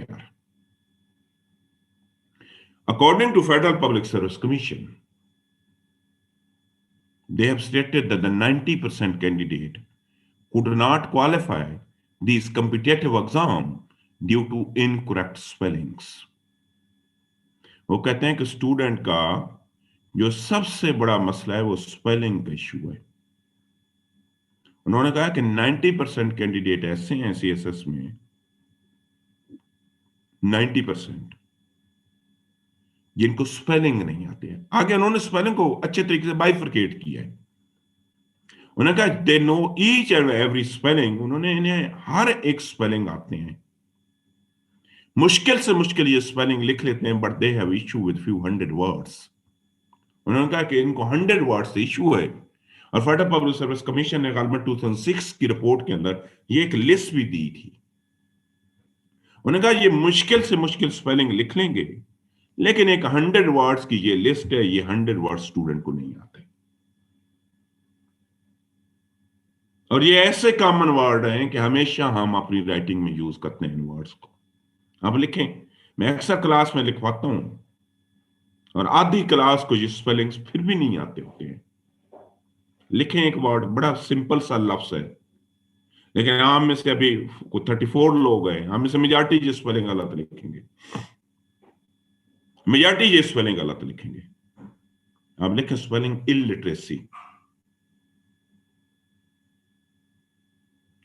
यार। According to Federal Public Service Commission, they have stated that the 90% candidate could not qualify these competitive exam due to incorrect spellings. वो कहते हैं कि student का जो सबसे बड़ा मसला है वो स्पेलिंग का इशू है। उन्होंने कहा कि 90% कैंडिडेट ऐसे हैं सीएसएस में, 90% जिनको स्पेलिंग नहीं आते हैं। आगे उन्होंने स्पेलिंग को अच्छे तरीके से बाइफरकेट किया है। उन्होंने कहा they know each and every spelling, उन्होंने इन्हें हर एक स्पेलिंग आते हैं। मुश्किल से मुश्किल ये स्पेलिंग लिख लेते हैं, but they have issue with few 100 words. उन्होंने कहा कि इनको 100 वर्ड से इशू है। और फेडरल पब्लिक सर्विस कमीशन ने गालमन 2006 की रिपोर्ट के अंदर ये एक लिस्ट भी दी थी। उन्होंने कहा ये मुश्किल से मुश्किल स्पेलिंग लिख लेंगे, लेकिन एक 100 वर्ड्स की ये लिस्ट है, ये 100 वर्ड स्टूडेंट को नहीं आते। और ये ऐसे कॉमन वर्ड हैं कि हमेशा हम अपनी राइटिंग में यूज करते हैं इन वर्ड्स को। आप लिखें, मैं अक्सर क्लास में लिखवाता हूं, और आधी क्लास को ये स्पेलिंग्स फिर भी नहीं आते होते हैं। लिखें एक वर्ड, बड़ा सिंपल सा लफ्ज है, लेकिन हम में से अभी 34 लोग हैं, हम में से मेजॉरिटी ये स्पेलिंग गलत लिखेंगे, मेजॉरिटी ये स्पेलिंग गलत लिखेंगे। आप लिखें स्पेलिंग इलिटरेसी।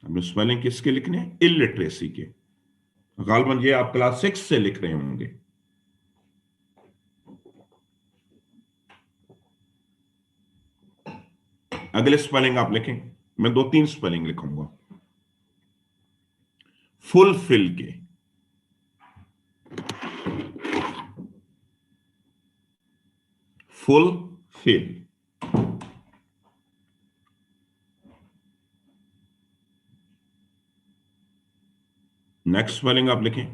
हमने स्पेलिंग किसके लिखने हैं? इलिटरेसी के। गालबन ये आप क्लास 6 से लिख रहे होंगे। अगले स्पेलिंग आप लिखें, मैं 2-3 स्पेलिंग लिखूंगा। फुलफिल के, फुलफिल। नेक्स्ट स्पेलिंग आप लिखें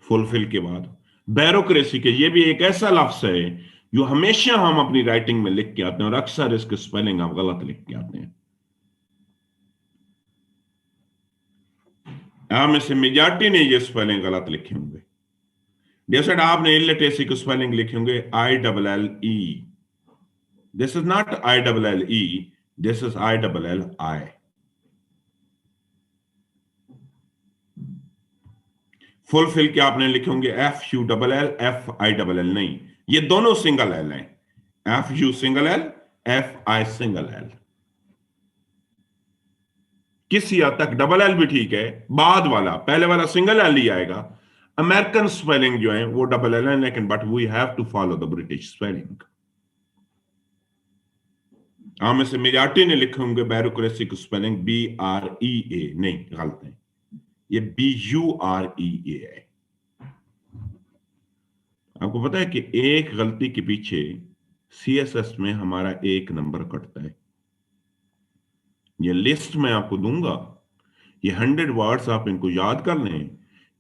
फुलफिल के बाद ब्यूरोक्रेसी के। ये भी एक ऐसा लफ्ज है जो हमेशा हम अपनी राइटिंग में लिख के आते हैं, और अक्सर इसके स्पेलिंग हम गलत लिख के आते हैं। आप में से मेजॉरिटी ने ये स्पेलिंग गलत लिखे होंगे। जैसे आपने इलिटरेसी को स्पेलिंग लिखे होंगे ILLE। This is not ILLE, this is ILLI। Fulfil के आपने लिखे होंगे FULL FILL, नहीं, ये दोनों सिंगल एल हैं। FU single L, FI single L. किसी हद तक डबल एल भी ठीक है, बाद वाला, पहले वाला सिंगल एल ही आएगा। अमेरिकन स्पेलिंग जो है वो डबल एल है, लेकिन but we have to follow the British spelling. आप में से मेजॉरिटी ने लिखे होंगे ब्यूरोक्रेसी की स्पेलिंग BREA, नहीं, गलत है, ये BUREA है। आपको पता है कि एक गलती के पीछे CSS में हमारा 1 नंबर कटता है। ये लिस्ट मैं आपको दूंगा, ये 100 वर्ड्स आप इनको याद कर लें।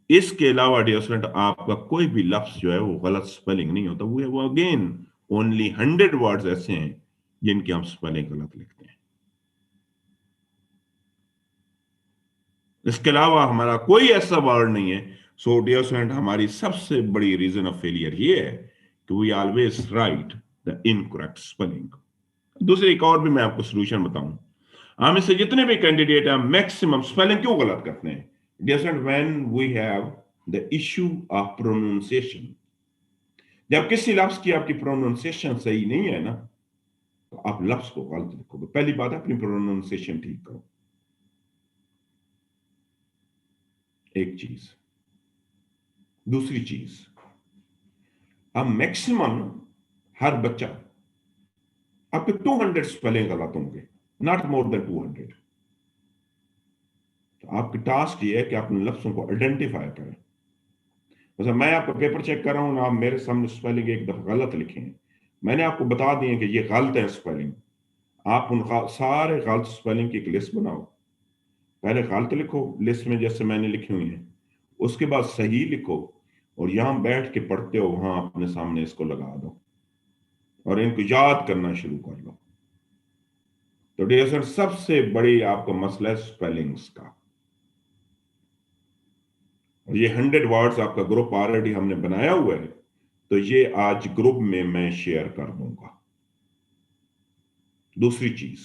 इसके अलावा डियर स्टूडेंट, आपका कोई भी लफ्ज जो है वो गलत स्पेलिंग नहीं होता। वो अगेन ओनली 100 वर्ड्स ऐसे हैं जिनकी हम स्पेलिंग गलत लिखते हैं। इसके अलावा हमारा कोई ऐसा वर्ड नहीं है। सो डियर स्टूडेंट, हमारी सबसे बड़ी रीजन ऑफ फेलियर ये है कि we always write the incorrect spelling. दूसरी एक और भी मैं आपको सोल्यूशन बताऊं। हम इससे जितने भी कैंडिडेट हैं मैक्सिमम स्पेलिंग क्यों गलत करते हैं? Dear student, when we have the issue of pronunciation, जब किसी लफ्ज की आपकी प्रोनाउंसिएशन सही नहीं है ना, तो आप लफ्ज को गलत लिखोगे। पहली बात है अपनी प्रोनाउंसिएशन ठीक करो, एक चीज। दूसरी चीज, अब मैक्सिमम हर बच्चा, आपके 200 स्पेलिंग गलत होंगे, नॉट मोर देन 200। तो आपकी टास्क ये है कि अपने लफ्जों को आइडेंटिफाई करें। जैसे मैं आपका पेपर चेक कर रहा हूं ना, आप मेरे सामने स्पेलिंग एक दफा गलत लिखे हैं, मैंने आपको बता दिए कि ये गलत है स्पेलिंग। आप उन सारे गलत स्पेलिंग की एक लिस्ट बनाओ। पहले गलत लिखो लिस्ट में जैसे मैंने लिखी हुई है, उसके बाद सही लिखो, और यहां बैठ के पढ़ते हो वहां अपने सामने इसको लगा दो और इनको याद करना शुरू कर लो। तो डियर सर, सबसे बड़ी आपका मसला है स्पेलिंग्स का। اور یہ 100 वर्ड्स आपका ग्रुप ऑलरेडी हमने बनाया हुआ है, तो ये आज ग्रुप में मैं शेयर कर दूंगा. दूसरी चीज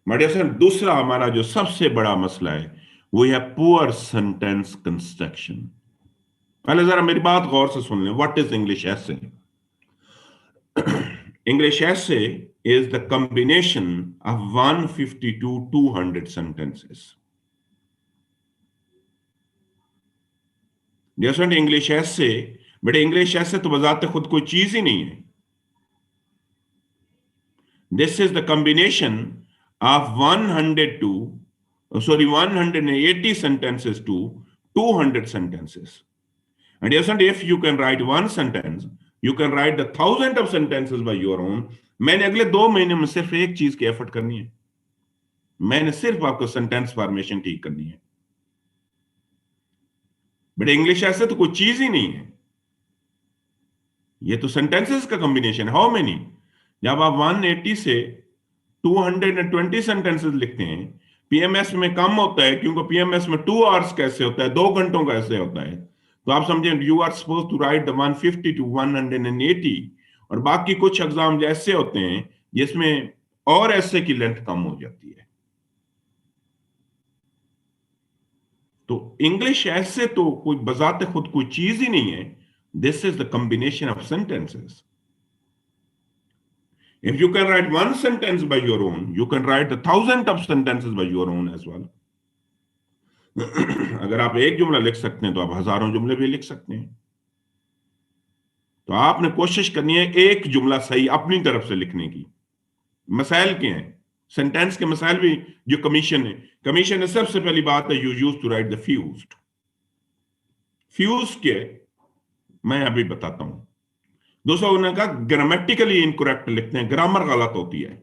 मेडिसन, दूसरा हमारा जो सबसे बड़ा मसला है वो है पुअर सेंटेंस कंस्ट्रक्शन. पहले जरा मेरी बात गौर से सुन लें. What is English essay? English essay is the combination of 150 to 200 sentences. जैसे इंग्लिश ऐसे, बट इंग्लिश ऐसे तो बजाते खुद कोई चीज ही नहीं है. This is the combination of 180 sentences to 200 sentences. And yes, and if you can write one sentence, you can write the 1000 of sentences by your own. मैंने अगले 2 महीने में सिर्फ एक चीज की एफर्ट करनी है. मैंने सिर्फ आपको सेंटेंस फॉर्मेशन ठीक करनी है. बट इंग्लिश ऐसे तो कोई चीज ही नहीं है. ये तो सेंटेंसेस का कॉम्बिनेशन. How many? जब आप 180 से 220 सेंटेंसेस लिखते हैं, पीएमएस में कम होता है, क्योंकि पीएमएस में 2 आवर्स कैसे होता है, 2 घंटों का ऐसे होता है. तो आप समझें you are suppose to write the 150 to 180. और बाकी कुछ एग्जाम ऐसे होते हैं जिसमें और ऐसे की लेंथ कम हो जाती है. तो इंग्लिश ऐसे तो कोई बजाते खुद कोई चीज ही नहीं है. This is the combination of sentences. If you can write one sentence by your own, you can write 1000 of sentences by your own as well. अगर आप एक जुमला लिख सकते हैं तो आप हजारों जुमले भी लिख सकते हैं. तो आपने कोशिश करनी है एक जुमला सही अपनी तरफ से लिखने की. मसाइल क्या हैं? सेंटेंस के मसाइल भी जो कमीशन है सबसे पहली बात है, you use to write the fused. Fuse के मैं अभी बताता हूं. दोस्तों, उन्होंने कहा ग्रामेटिकली इनकरेक्ट लिखते हैं, ग्रामर गलत होती है.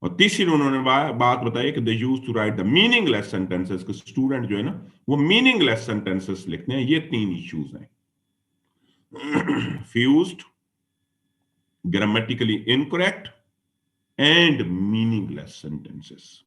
और तीसरी उन्होंने बात बताई कि they use to write the meaningless sentences. Student जो है ना वो मीनिंगलेस सेंटेंसेस लिखते हैं. ये 3 इश्यूज हैं. Fused, grammatically incorrect and meaningless sentences.